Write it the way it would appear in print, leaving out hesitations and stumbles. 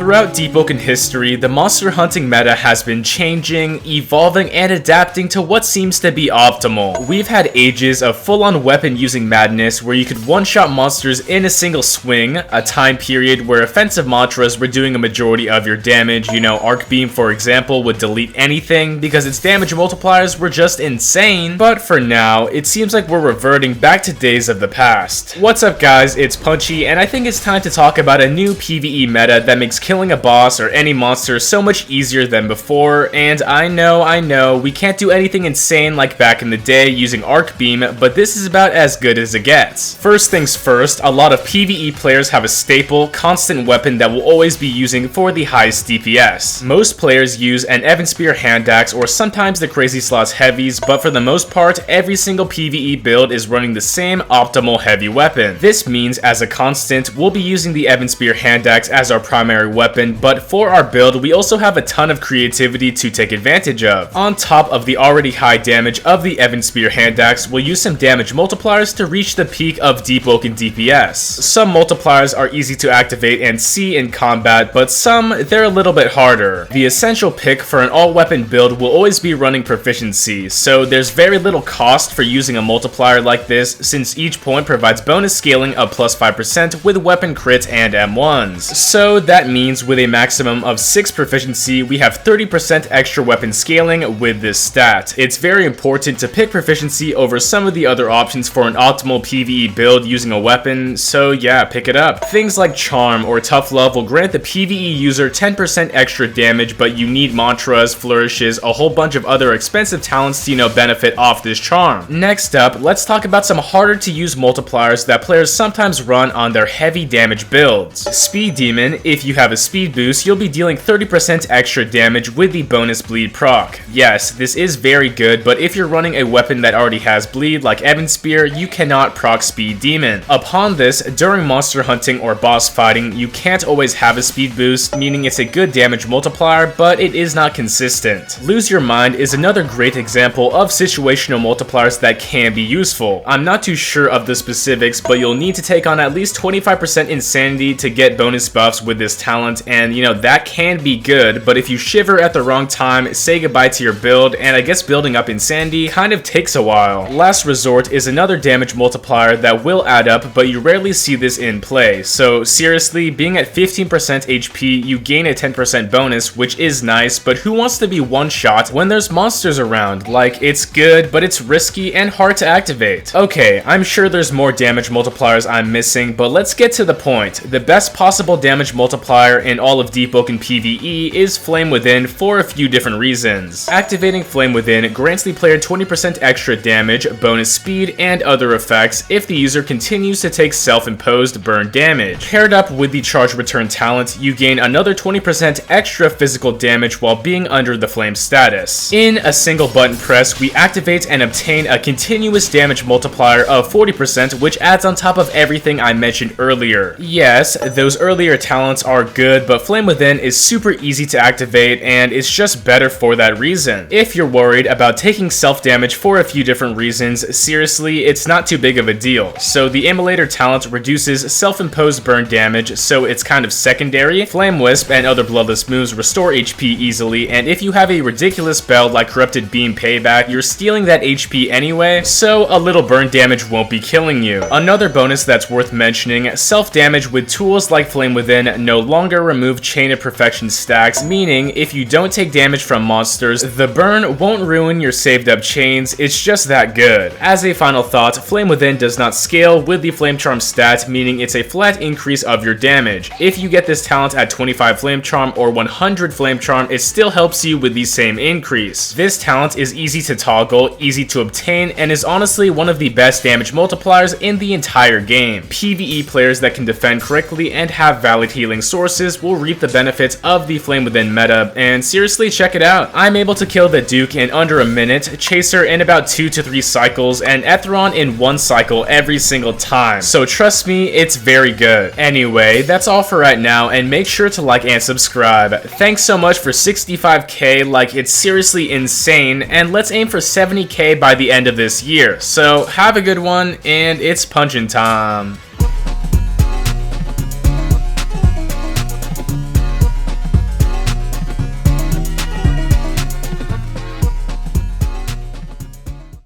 Throughout Deepwoken history, the monster hunting meta has been changing, evolving, and adapting to what seems to be optimal. We've had ages of full-on weapon-using madness where you could one-shot monsters in a single swing, a time period where offensive mantras were doing a majority of your damage. You know, Arc Beam, for example, would delete anything because its damage multipliers were just insane. But for now, it seems like we're reverting back to days of the past. What's up, guys? It's Punchy, and I think it's time to talk about a new PvE meta that makes killing a boss or any monster so much easier than before. And I know, we can't do anything insane like back in the day using Arc Beam, but this is about as good as it gets. First things first, a lot of PvE players have a staple, constant weapon that will always be using for the highest DPS. Most players use an Evan Spear hand axe or sometimes the Crazy Slots heavies, but for the most part, every single PvE build is running the same optimal heavy weapon. This means as a constant, we'll be using the Evan Spear hand axe as our primary weapon, but for our build, we also have a ton of creativity to take advantage of. On top of the already high damage of the Evan Spear hand axe, we'll use some damage multipliers to reach the peak of Deepwoken DPS. Some multipliers are easy to activate and see in combat, but some, they're a little bit harder. The essential pick for an all-weapon build will always be running proficiency, so there's very little cost for using a multiplier like this since each point provides bonus scaling of plus 5% with weapon crits and M1s. So that means with a maximum of 6 proficiency, we have 30% extra weapon scaling with this stat. It's very important to pick proficiency over some of the other options for an optimal PvE build using a weapon, so yeah, pick it up. Things like Charm or Tough Love will grant the PvE user 10% extra damage, but you need mantras, flourishes, a whole bunch of other expensive talents to, benefit off this charm. Next up, let's talk about some harder to use multipliers that players sometimes run on their heavy damage builds. Speed Demon, if you have a speed boost, you'll be dealing 30% extra damage with the bonus bleed proc. Yes, this is very good, but if you're running a weapon that already has bleed like Evan Spear, you cannot proc Speed Demon. Upon this, during monster hunting or boss fighting, you can't always have a speed boost, meaning it's a good damage multiplier, but it is not consistent. Lose Your Mind is another great example of situational multipliers that can be useful. I'm not too sure of the specifics, but you'll need to take on at least 25% insanity to get bonus buffs with this talent, and that can be good, but if you shiver at the wrong time, say goodbye to your build, and I guess building up insanity kind of takes a while. Last Resort is another damage multiplier that will add up, but you rarely see this in play. So seriously, being at 15% HP, you gain a 10% bonus, which is nice, but who wants to be one shot when there's monsters around? Like, it's good, but it's risky and hard to activate. Okay, I'm sure there's more damage multipliers I'm missing, but let's get to the point. The best possible damage multiplier in all of Deepwoken PvE is Flame Within for a few different reasons. Activating Flame Within grants the player 20% extra damage, bonus speed, and other effects if the user continues to take self-imposed burn damage. Paired up with the Charge Return talent, you gain another 20% extra physical damage while being under the flame status. In a single button press, we activate and obtain a continuous damage multiplier of 40%, which adds on top of everything I mentioned earlier. Yes, those earlier talents are good, but Flame Within is super easy to activate, and it's just better for that reason. If you're worried about taking self-damage for a few different reasons, seriously, it's not too big of a deal. So the Immolator talent reduces self-imposed burn damage, so it's kind of secondary. Flame Wisp and other bloodless moves restore HP easily, and if you have a ridiculous build like Corrupted Beam Payback, you're stealing that HP anyway, so a little burn damage won't be killing you. Another bonus that's worth mentioning, self-damage with tools like Flame Within no longer remove Chain of Perfection stacks, meaning if you don't take damage from monsters, the burn won't ruin your saved up chains, it's just that good. As a final thought, Flame Within does not scale with the Flame Charm stat, meaning it's a flat increase of your damage. If you get this talent at 25 Flame Charm or 100 Flame Charm, it still helps you with the same increase. This talent is easy to toggle, easy to obtain, and is honestly one of the best damage multipliers in the entire game. PvE players that can defend correctly and have valid healing sources will reap the benefits of the Flame Within meta, and seriously, check it out. I'm able to kill the Duke in under a minute, Chaser in about 2 to 3 cycles, and Etheron in 1 cycle every single time. So trust me, it's very good. Anyway, that's all for right now, and make sure to like and subscribe. Thanks so much for 65k, like it's seriously insane, and let's aim for 70k by the end of this year. So have a good one, and it's punchin' time.